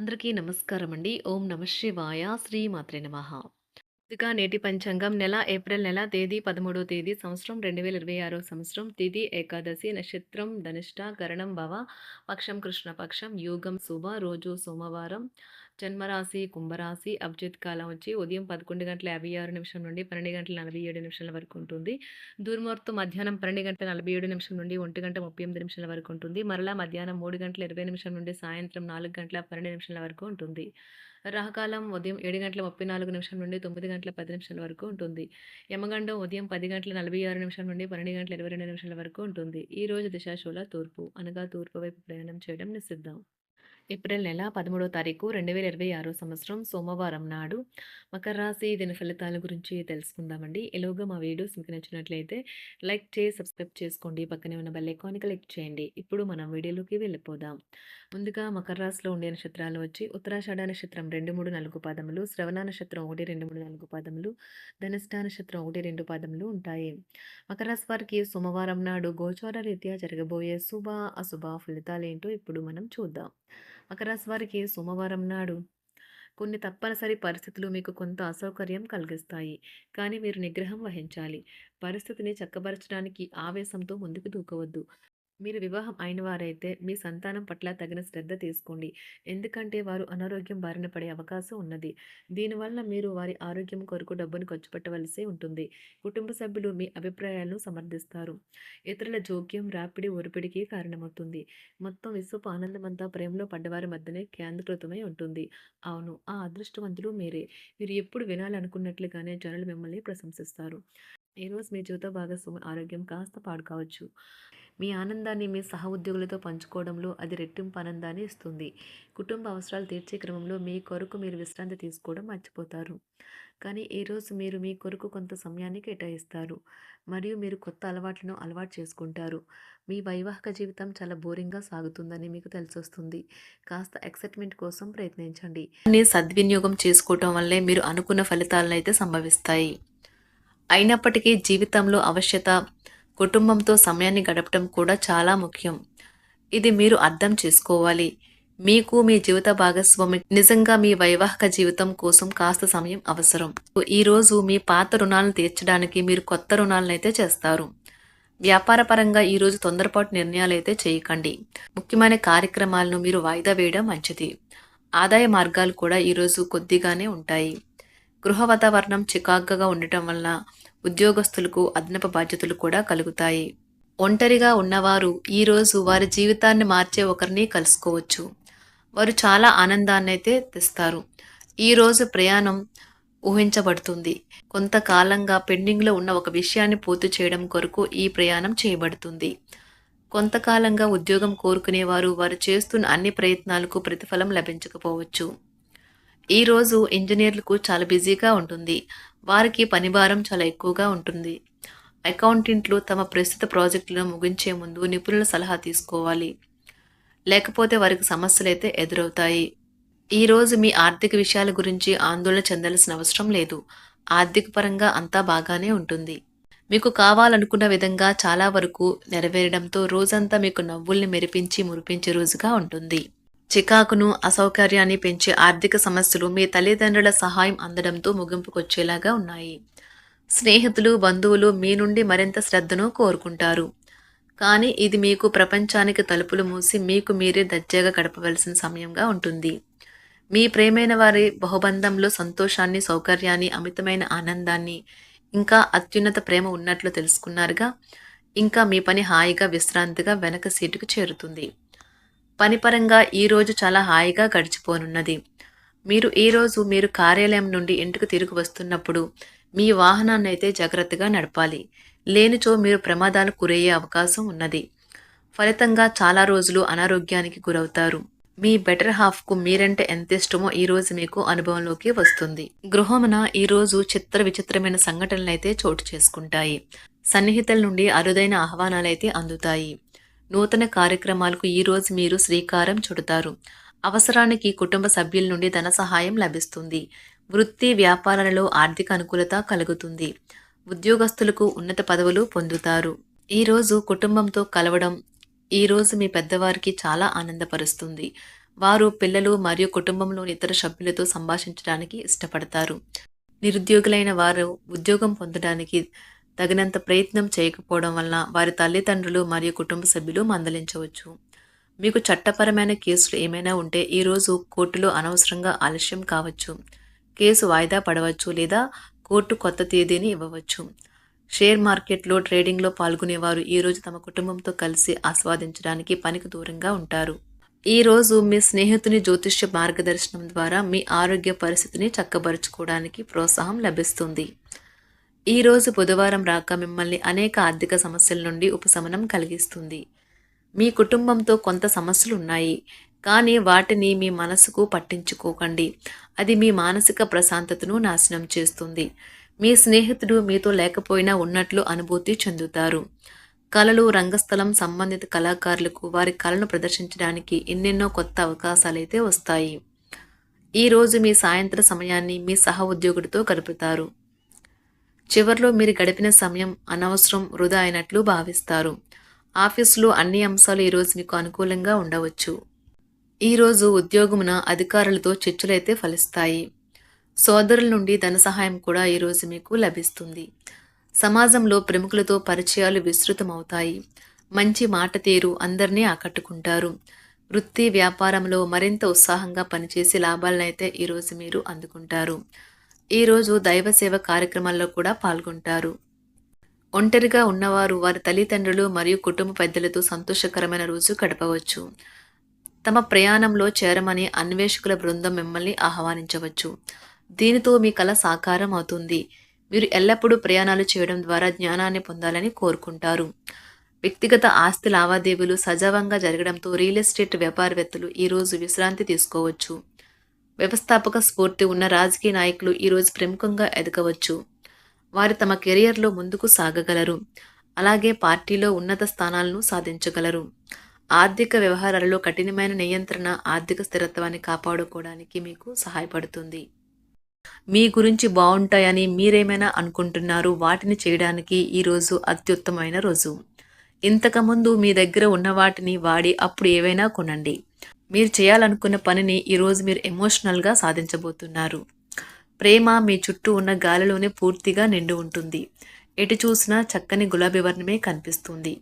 అందరికీ నమస్కారం అండి. ఓం నమః శివాయ. శ్రీ మాత్రే నమః. ముందుగా నేటి పంచాంగం నెల ఏప్రిల్ నెల తేదీ 13వ తేదీ సంవత్సరం 2026 సంవత్సరం తిథి ఏకాదశి నక్షత్రం ధనిష్ట కరణం భవ పక్షం కృష్ణపక్షం యోగం శుభ రోజు సోమవారం జన్మరాశి కుంభరాశి అభిజిత్ కాలం వచ్చి ఉదయం 11:56 నుండి 12:47 వరకు ఉంటుంది. దుర్ముహూర్తం మధ్యాహ్నం 12:47 నుండి 1:38 వరకు ఉంటుంది. మరలా మధ్యాహ్నం 3:20 నుండి సాయంత్రం 4:12 వరకు ఉంటుంది. రాహుకాలం ఉదయం 7:34 నుండి 9:10 వరకు ఉంటుంది. యమగండం ఉదయం 10:46 నుండి 12:22 వరకు ఉంటుంది. ఈ రోజు దిశాశూల తూర్పు అనగా తూర్పు వైపు ప్రయాణం చేయడం నిషిద్ధం. ఏప్రిల్ నెల 13వ తారీఖు 2026 సంవత్సరం సోమవారం నాడు మకర రాశి దిన ఫలితాల గురించి తెలుసుకుందామండి. ఎలాగో మా వీడియోస్ మీకు నచ్చినట్లయితే లైక్ చేసి సబ్స్క్రైబ్ చేసుకోండి. పక్కనే ఉన్న బెల్ ఐకాన్ని క్లిక్ చేయండి. ఇప్పుడు మనం వీడియోలోకి వెళ్ళిపోదాం. ముందుగా మకర రాశిలో ఉండే నక్షత్రాలు వచ్చి ఉత్తరాషాఢ నక్షత్రం 2, 3, 4 పాదములు, శ్రవణ నక్షత్రం 1, 2, 3, 4 పాదములు, ధనిష్ట నక్షత్రం 1, 2 పాదములు ఉంటాయి. మకర రాశి వారికి సోమవారం నాడు గోచార రీత్యా జరగబోయే శుభ అశుభ ఫలితాలు ఏంటో ఇప్పుడు మనం చూద్దాం. మకర రాశి వారికి సోమవారం నాడు కొన్ని తప్పనిసరి పరిస్థితులు మీకు కొంత అసౌకర్యం కలిగిస్తాయి. కానీ మీరు నిగ్రహం వహించాలి. పరిస్థితిని చక్కబరచడానికి ఆవేశంతో ముందుకు దూకవద్దు. మీరు వివాహం అయిన వారైతే మీ సంతానం పట్ల తగిన శ్రద్ధ తీసుకోండి. ఎందుకంటే వారు అనారోగ్యం బారిన పడే అవకాశం ఉన్నది. దీనివల్ల మీరు వారి ఆరోగ్యం కొరకు డబ్బును ఖర్చు పెట్టవలసి ఉంటుంది. కుటుంబ సభ్యులు మీ అభిప్రాయాలను సమర్థిస్తారు. ఇతరుల జోక్యం రాపిడి ఒరిపిడికి కారణమవుతుంది. మొత్తం విశ్వపు ఆనందమంతా ప్రేమలో పడ్డవారి మధ్యనే కేంద్రీకృతమై ఉంటుంది. అవును, ఆ అదృష్టవంతులు మీరే. మీరు ఎప్పుడు వినాలనుకున్నట్లుగానే జనులు మిమ్మల్ని ప్రశంసిస్తారు. ఈరోజు మీ జీవిత భాగస్వామి ఆరోగ్యం కాస్త పాడు కావచ్చు. మీ ఆనందాన్ని మీ సహ ఉద్యోగులతో పంచుకోవడంలో అది రెట్టింపు ఆనందాన్ని ఇస్తుంది. కుటుంబ అవసరాలు తీర్చే క్రమంలో మీ కొరకు మీరు విశ్రాంతి తీసుకోవడం మర్చిపోతారు. కానీ ఈరోజు మీరు మీ కొరకు కొంత సమయాన్ని కేటాయిస్తారు మరియు మీరు కొత్త అలవాట్లను అలవాటు చేసుకుంటారు. మీ వైవాహిక జీవితం చాలా బోరింగ్గా సాగుతుందని మీకు తెలిసొస్తుంది. కాస్త ఎక్సైట్మెంట్ కోసం ప్రయత్నించండి. సద్వినియోగం చేసుకోవటం వల్లే మీరు అనుకున్న ఫలితాలను అయితే సంభవిస్తాయి. అయినప్పటికీ జీవితంలో అవశ్యత కుటుంబంతో సమయాన్ని గడపడం కూడా చాలా ముఖ్యం. ఇది మీరు అర్థం చేసుకోవాలి. మీకు మీ జీవిత భాగస్వామి నిజంగా మీ వైవాహిక జీవితం కోసం కాస్త సమయం అవసరం. ఈరోజు మీ పాత రుణాలను తీర్చడానికి మీరు కొత్త రుణాలను అయితే చేస్తారు. వ్యాపారపరంగా ఈరోజు తొందరపాటు నిర్ణయాలు అయితే చేయకండి. ముఖ్యమైన కార్యక్రమాలను మీరు వాయిదా వేయడం మంచిది. ఆదాయ మార్గాలు కూడా ఈరోజు కొద్దిగానే ఉంటాయి. గృహ వాతావరణం చికాకుగా ఉండటం వల్ల ఉద్యోగస్తులకు అదనపు బాధ్యతలు కూడా కలుగుతాయి. ఒంటరిగా ఉన్నవారు ఈరోజు వారి జీవితాన్ని మార్చే ఒకరిని కలుసుకోవచ్చు. వారు చాలా ఆనందాన్ని అయితే తెస్తారు. ఈరోజు ప్రయాణం ఊహించబడుతుంది. కొంతకాలంగా పెండింగ్లో ఉన్న ఒక విషయాన్ని పూర్తి చేయడం కొరకు ఈ ప్రయాణం చేయబడుతుంది. కొంతకాలంగా ఉద్యోగం కోరుకునేవారు వారు చేస్తున్న అన్ని ప్రయత్నాలకు ప్రతిఫలం లభించకపోవచ్చు. ఈరోజు ఇంజనీర్లకు చాలా బిజీగా ఉంటుంది. వారికి పనిభారం చాలా ఎక్కువగా ఉంటుంది. అకౌంటెంట్లు తమ ప్రస్తుత ప్రాజెక్టులను ముగించే ముందు నిపుణుల సలహా తీసుకోవాలి. లేకపోతే వారికి సమస్యలు అయితే ఎదురవుతాయి. ఈరోజు మీ ఆర్థిక విషయాల గురించి ఆందోళన చెందాల్సిన అవసరం లేదు. ఆర్థిక పరంగా అంతా బాగానే ఉంటుంది. మీకు కావాలనుకున్న విధంగా చాలా వరకు నెరవేరడంతో రోజంతా మీకు నవ్వుల్ని మెరిపించి మురిపించే రోజుగా ఉంటుంది. చికాకును అసౌకర్యాన్ని పెంచే ఆర్థిక సమస్యలు మీ తల్లిదండ్రుల సహాయం అందడంతో ముగింపుకొచ్చేలాగా ఉన్నాయి. స్నేహితులు బంధువులు మీ నుండి మరింత శ్రద్ధను కోరుకుంటారు. కానీ ఇది మీకు ప్రపంచానికి తలుపులు మూసి మీకు మీరే దర్జాగా గడపవలసిన సమయంగా ఉంటుంది. మీ ప్రేమైన వారి బహుబంధంలో సంతోషాన్ని సౌకర్యాన్ని అమితమైన ఆనందాన్ని ఇంకా అత్యున్నత ప్రేమ ఉన్నట్లు తెలుసుకున్నారుగా. ఇంకా మీ పని హాయిగా విశ్రాంతిగా వెనక సీటుకు చేరుతుంది. పనిపరంగా ఈరోజు చాలా హాయిగా గడిచిపోనున్నది. మీరు కార్యాలయం నుండి ఇంటికి తిరిగి వస్తున్నప్పుడు మీ వాహనాన్ని అయితే జాగ్రత్తగా నడపాలి. లేనిచో మీరు ప్రమాదాలకు గురయ్యే అవకాశం ఉన్నది. ఫలితంగా చాలా రోజులు అనారోగ్యానికి గురవుతారు. మీ బెటర్ హాఫ్కు మీరంటే ఎంత ఇష్టమో ఈరోజు మీకు అనుభవంలోకి వస్తుంది. గృహమున ఈరోజు చిత్ర విచిత్రమైన సంఘటనలైతే చోటు చేసుకుంటాయి. సన్నిహితుల నుండి అరుదైన ఆహ్వానాలైతే అందుతాయి. నూతన కార్యక్రమాలకు ఈరోజు మీరు శ్రీకారం చుడతారు. అవసరానికి కుటుంబ సభ్యుల నుండి ధన సహాయం లభిస్తుంది. వృత్తి వ్యాపారాలలో ఆర్థిక అనుకూలత కలుగుతుంది. ఉద్యోగస్తులకు ఉన్నత పదవులు పొందుతారు. ఈరోజు కుటుంబంతో కలవడం ఈరోజు మీ పెద్దవారికి చాలా ఆనందపరుస్తుంది. వారు పిల్లలు మరియు కుటుంబంలోని ఇతర సభ్యులతో సంభాషించడానికి ఇష్టపడతారు. నిరుద్యోగులైన వారు ఉద్యోగం పొందడానికి తగినంత ప్రయత్నం చేయకపోవడం వలన వారి తల్లిదండ్రులు మరియు కుటుంబ సభ్యులు మందలించవచ్చు. మీకు చట్టపరమైన కేసులు ఏమైనా ఉంటే ఈరోజు కోర్టులో అనవసరంగా ఆలస్యం కావచ్చు. కేసు వాయిదా పడవచ్చు లేదా కోర్టు కొత్త తేదీని ఇవ్వవచ్చు. షేర్ మార్కెట్లో ట్రేడింగ్లో పాల్గొనేవారు ఈరోజు తమ కుటుంబంతో కలిసి ఆస్వాదించడానికి పనికి దూరంగా ఉంటారు. ఈరోజు మీ స్నేహితుని జ్యోతిష్య మార్గదర్శనం ద్వారా మీ ఆరోగ్య పరిస్థితిని చక్కబరుచుకోవడానికి ప్రోత్సాహం లభిస్తుంది. ఈరోజు బుధవారం రాక మిమ్మల్ని అనేక ఆర్థిక సమస్యల నుండి ఉపశమనం కలిగిస్తుంది. మీ కుటుంబంతో కొంత సమస్యలు ఉన్నాయి, కానీ వాటిని మీ మనసుకు పట్టించుకోకండి. అది మీ మానసిక ప్రశాంతతను నాశనం చేస్తుంది. మీ స్నేహితుడు మీతో లేకపోయినా ఉన్నట్లు అనుభూతి చెందుతారు. కళలు, రంగస్థలం సంబంధిత కళాకారులకు వారి కళను ప్రదర్శించడానికి ఎన్నెన్నో కొత్త అవకాశాలైతే వస్తాయి. ఈరోజు మీ సాయంత్రం సమయాన్ని మీ సహ ఉద్యోగుడితో గడుపుతారు. చివర్లో మీరు గడిపిన సమయం అనవసరం, వృధా అయినట్లు భావిస్తారు. ఆఫీసులో అన్ని అంశాలు ఈరోజు మీకు అనుకూలంగా ఉండవచ్చు. ఈరోజు ఉద్యోగమున అధికారులతో చర్చలైతే ఫలిస్తాయి. సోదరుల నుండి ధన సహాయం కూడా ఈరోజు మీకు లభిస్తుంది. సమాజంలో ప్రముఖులతో పరిచయాలు విస్తృతమవుతాయి. మంచి మాట తీరు అందరినీ ఆకట్టుకుంటారు. వృత్తి వ్యాపారంలో మరింత ఉత్సాహంగా పనిచేసి లాభాలనైతే ఈరోజు మీరు అందుకుంటారు. ఈరోజు దైవ సేవ కార్యక్రమాల్లో కూడా పాల్గొంటారు. ఒంటరిగా ఉన్నవారు వారి తల్లిదండ్రులు మరియు కుటుంబ పెద్దలతో సంతోషకరమైన రోజు గడపవచ్చు. తమ ప్రయాణంలో చేరమని అన్వేషకుల బృందం మిమ్మల్ని ఆహ్వానించవచ్చు. దీనితో మీ కల సాకారం అవుతుంది. మీరు ఎల్లప్పుడూ ప్రయాణాలు చేయడం ద్వారా జ్ఞానాన్ని పొందాలని కోరుకుంటారు. వ్యక్తిగత ఆస్తి లావాదేవీలు సజావంగా జరగడంతో రియల్ ఎస్టేట్ వ్యాపారవేత్తలు ఈరోజు విశ్రాంతి తీసుకోవచ్చు. వ్యవస్థాపక స్ఫూర్తి ఉన్న రాజకీయ నాయకులు ఈరోజు ప్రముఖంగా ఎదగవచ్చు. వారు తమ కెరియర్లో ముందుకు సాగగలరు. అలాగే పార్టీలో ఉన్నత స్థానాలను సాధించగలరు. ఆర్థిక వ్యవహారాలలో కఠినమైన నియంత్రణ ఆర్థిక స్థిరత్వాన్ని కాపాడుకోవడానికి మీకు సహాయపడుతుంది. మీ గురించి బాగుంటాయని మీరేమైనా అనుకుంటున్నారు, వాటిని చేయడానికి ఈరోజు అత్యుత్తమైన రోజు. ఇంతకుముందు మీ దగ్గర ఉన్న వాటిని వాడి అప్పుడు ఏవైనా కొనండి. మీరు చేయాలనుకున్న పనిని ఈరోజు మీరు ఎమోషనల్గా సాధించబోతున్నారు. ప్రేమ మీ చుట్టూ ఉన్న గాలిలోనే పూర్తిగా నిండి ఉంటుంది. ఎటు చూసినా చక్కని గులాబీ వర్ణమే కనిపిస్తుంది.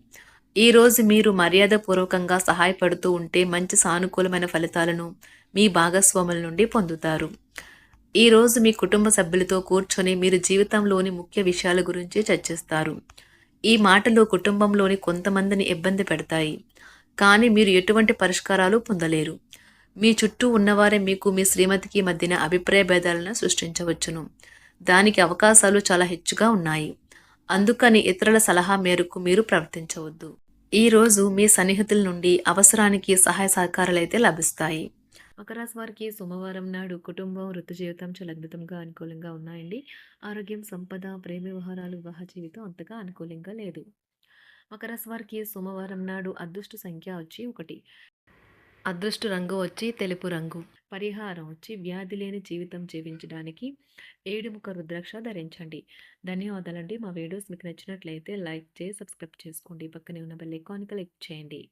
ఈరోజు మీరు మర్యాదపూర్వకంగా సహాయపడుతూ ఉంటే మంచి సానుకూలమైన ఫలితాలను మీ భాగస్వాముల నుండి పొందుతారు. ఈరోజు మీ కుటుంబ సభ్యులతో కూర్చొని మీరు జీవితంలోని ముఖ్య విషయాల గురించి చర్చిస్తారు. ఈ మాటలు కుటుంబంలోని కొంతమందిని ఇబ్బంది పెడతాయి, కానీ మీరు ఎటువంటి పరిష్కారాలు పొందలేరు. మీ చుట్టూ ఉన్నవారే మీకు మీ శ్రీమతికి మధ్యన అభిప్రాయ భేదాలను సృష్టించవచ్చును. దానికి అవకాశాలు చాలా హెచ్చుగా ఉన్నాయి. అందుకని ఇతరుల సలహా మేరకు మీరు ప్రవర్తించవద్దు. ఈరోజు మీ సన్నిహితుల నుండి అవసరానికి సహాయ సహకారాలైతే లభిస్తాయి. మకర రాశి వారికి సోమవారం నాడు కుటుంబం, వృత్తి జీవితం చాలా అద్భుతంగా అనుకూలంగా ఉన్నాయండి. ఆరోగ్యం, సంపద, ప్రేమ వ్యవహారాలు, వివాహ జీవితం అంతగా అనుకూలంగా లేదు. మకర రాశి వారికి సోమవారం నాడు అదృష్ట సంఖ్య వచ్చి 1, అదృష్ట రంగు వచ్చి తెలుపు రంగు, పరిహారం వచ్చి వ్యాధి లేని జీవితం జీవించడానికి 7 ముఖ రుద్రాక్ష ధరించండి. ధన్యవాదాలండి. మా వీడియోస్ మీకు నచ్చినట్లయితే లైక్ చేసి సబ్స్క్రైబ్ చేసుకోండి. పక్కనే ఉన్న బెల్ ఐకాన్ క్లిక్ చేయండి.